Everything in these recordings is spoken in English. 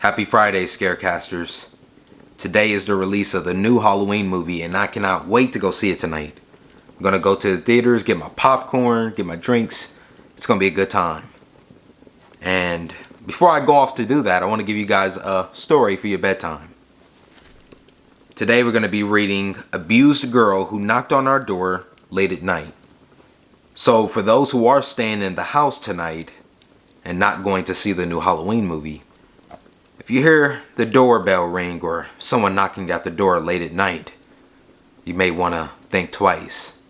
Happy Friday, Scarecasters. Today is the release of the new Halloween movie, and I cannot wait to go see it tonight. I'm gonna go to the theaters, get my popcorn, get my drinks. It's gonna be a good time. And before I go off to do that, I want to give you guys a story for your bedtime. Today we're gonna be reading Abused Girl Who Knocked on Our Door Late at Night. So for those who are staying in the house tonight and not going to see the new Halloween movie, if you hear the doorbell ring or someone knocking at the door late at night, you may want to think twice,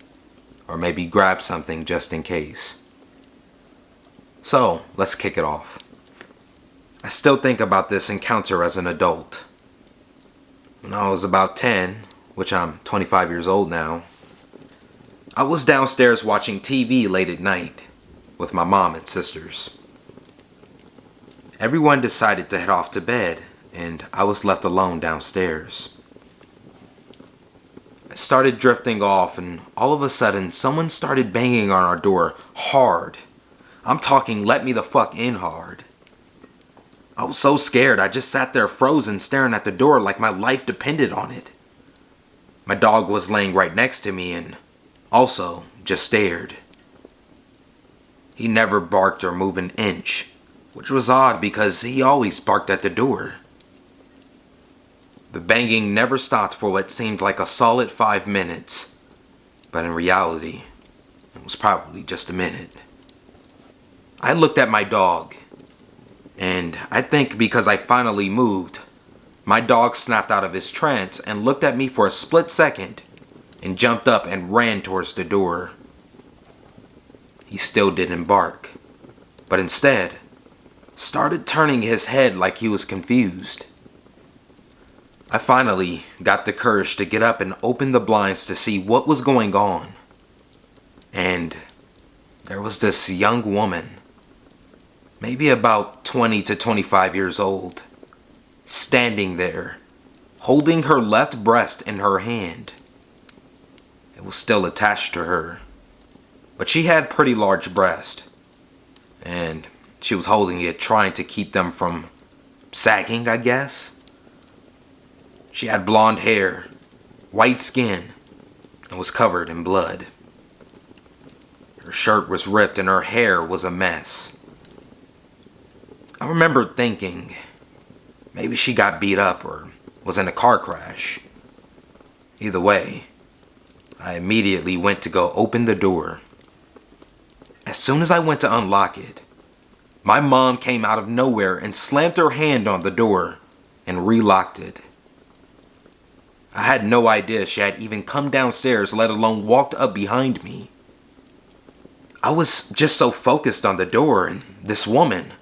or maybe grab something just in case. So, let's kick it off. I still think about this encounter as an adult. When I was about 10, which I'm 25 years old now, I was downstairs watching TV late at night with my mom and sisters. Everyone decided to head off to bed, and I was left alone downstairs. I started drifting off, and all of a sudden, someone started banging on our door hard. I'm talking let me the fuck in hard. I was so scared, I just sat there frozen staring at the door like my life depended on it. My dog was laying right next to me and also just stared. He never barked or moved an inch, which was odd because he always barked at the door. The banging never stopped for what seemed like a solid 5 minutes, but in reality, it was probably just a minute. I looked at my dog, and I think because I finally moved, my dog snapped out of his trance and looked at me for a split second and jumped up and ran towards the door. He still didn't bark, but instead started turning his head like he was confused. I finally got the courage to get up and open the blinds to see what was going on. And there was this young woman, maybe about 20 to 25 years old, standing there, holding her left breast in her hand. It was still attached to her, but she had pretty large breasts, and she was holding it, trying to keep them from sagging, I guess. She had blonde hair, white skin, and was covered in blood. Her shirt was ripped and her hair was a mess. I remember thinking, maybe she got beat up or was in a car crash. Either way, I immediately went to go open the door. As soon as I went to unlock it, my mom came out of nowhere and slammed her hand on the door and relocked it. I had no idea she had even come downstairs, let alone walked up behind me. I was just so focused on the door and this woman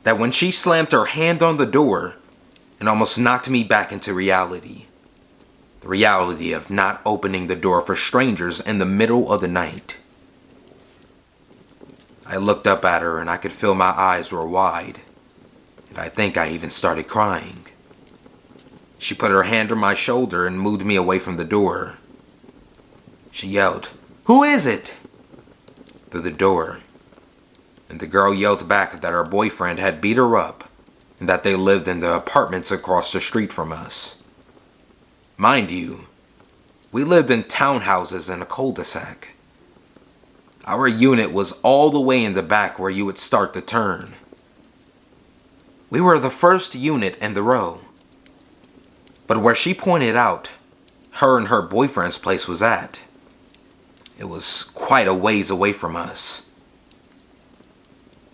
that when she slammed her hand on the door, it almost knocked me back into reality. The reality of not opening the door for strangers in the middle of the night. I looked up at her and I could feel my eyes were wide, and I think I even started crying. She put her hand on my shoulder and moved me away from the door. She yelled, "Who is it?" through the door, and the girl yelled back that her boyfriend had beat her up and that they lived in the apartments across the street from us. Mind you, we lived in townhouses in a cul-de-sac. Our unit was all the way in the back where you would start the turn. We were the first unit in the row. But where she pointed out her and her boyfriend's place was at, it was quite a ways away from us.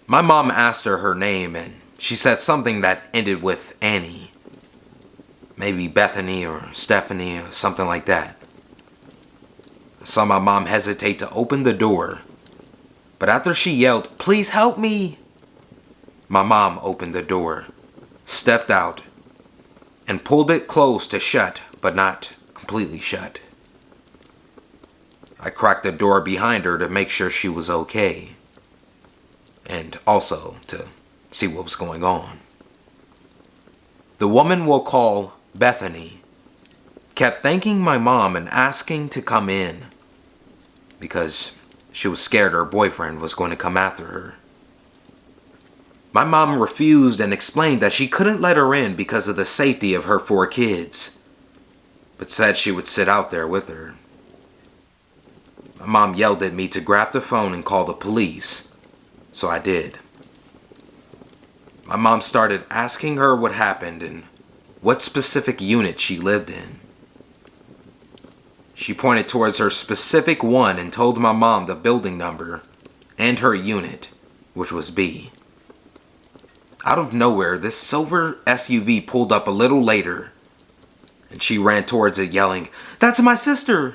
My mom asked her her name and she said something that ended with Annie. Maybe Bethany or Stephanie or something like that. I saw my mom hesitate to open the door, but after she yelled, "Please help me," my mom opened the door, stepped out, and pulled it closed to shut, but not completely shut. I cracked the door behind her to make sure she was okay, and also to see what was going on. The woman we'll call Bethany kept thanking my mom and asking to come in because she was scared her boyfriend was going to come after her. My mom refused and explained that she couldn't let her in because of the safety of her 4 kids, but said she would sit out there with her. My mom yelled at me to grab the phone and call the police, so I did. My mom started asking her what happened and what specific unit she lived in. She pointed towards her specific one and told my mom the building number and her unit, which was B. Out of nowhere, this silver SUV pulled up a little later, and she ran towards it yelling, "That's my sister!"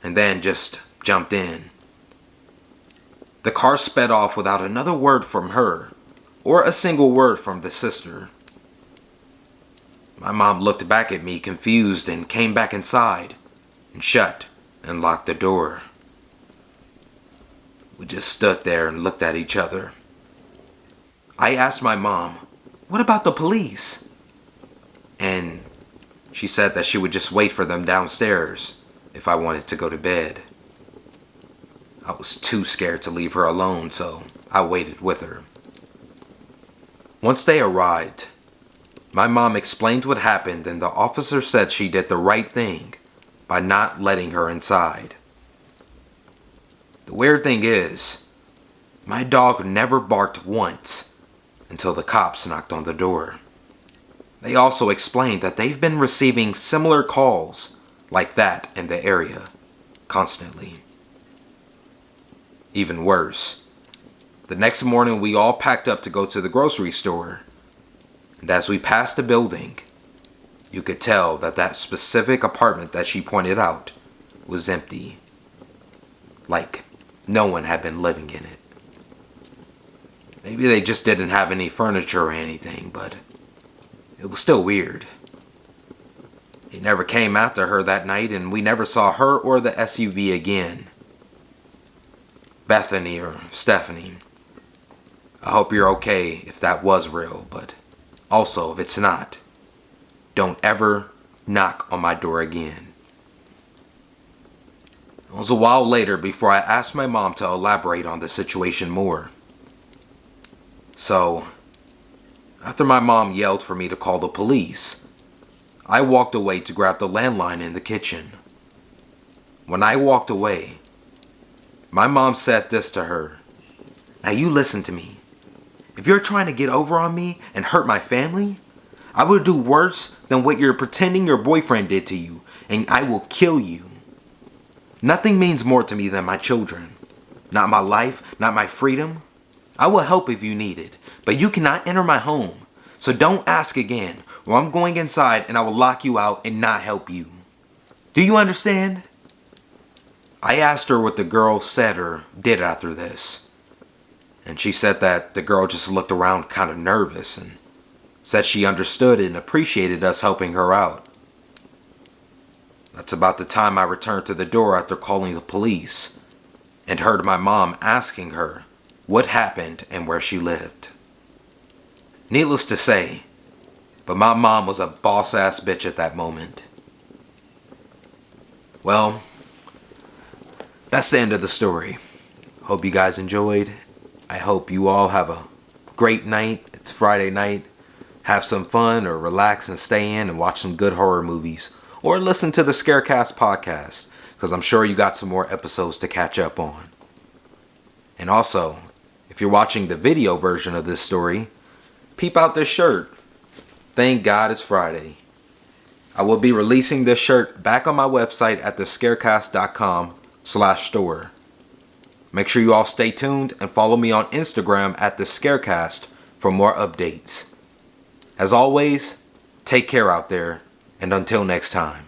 and then just jumped in. The car sped off without another word from her, or a single word from the sister. My mom looked back at me confused and came back inside and shut and locked the door. We just stood there and looked at each other. I asked my mom, "What about the police?" And she said that she would just wait for them downstairs if I wanted to go to bed. I was too scared to leave her alone, so I waited with her. Once they arrived, my mom explained what happened, and the officer said she did the right thing by not letting her inside. The weird thing is, my dog never barked once until the cops knocked on the door. They also explained that they've been receiving similar calls like that in the area constantly. Even worse, the next morning we all packed up to go to the grocery store, and as we passed the building, you could tell that that specific apartment that she pointed out was empty. Like no one had been living in it. Maybe they just didn't have any furniture or anything, but it was still weird. He never came after her that night, and we never saw her or the SUV again. Bethany or Stephanie, I hope you're okay if that was real, but also if it's not, don't ever knock on my door again. It was a while later before I asked my mom to elaborate on the situation more. So, after my mom yelled for me to call the police, I walked away to grab the landline in the kitchen. When I walked away, my mom said this to her, "Now you listen to me. If you're trying to get over on me and hurt my family, I will do worse than what you're pretending your boyfriend did to you, and I will kill you. Nothing means more to me than my children. Not my life, not my freedom. I will help if you need it, but you cannot enter my home. So don't ask again, or I'm going inside and I will lock you out and not help you. Do you understand?" I asked her what the girl said or did after this, and she said that the girl just looked around kind of nervous and said she understood and appreciated us helping her out. That's about the time I returned to the door after calling the police and heard my mom asking her what happened and where she lived. Needless to say, but my mom was a boss-ass bitch at that moment. Well, that's the end of the story. Hope you guys enjoyed. I hope you all have a great night. It's Friday night. Have some fun or relax and stay in and watch some good horror movies. Or listen to the Scarecast podcast, because I'm sure you got some more episodes to catch up on. And also, if you're watching the video version of this story, peep out this shirt. Thank God it's Friday. I will be releasing this shirt back on my website at thescarecast.com/store. Make sure you all stay tuned and follow me on Instagram at thescarecast for more updates. As always, take care out there, and until next time.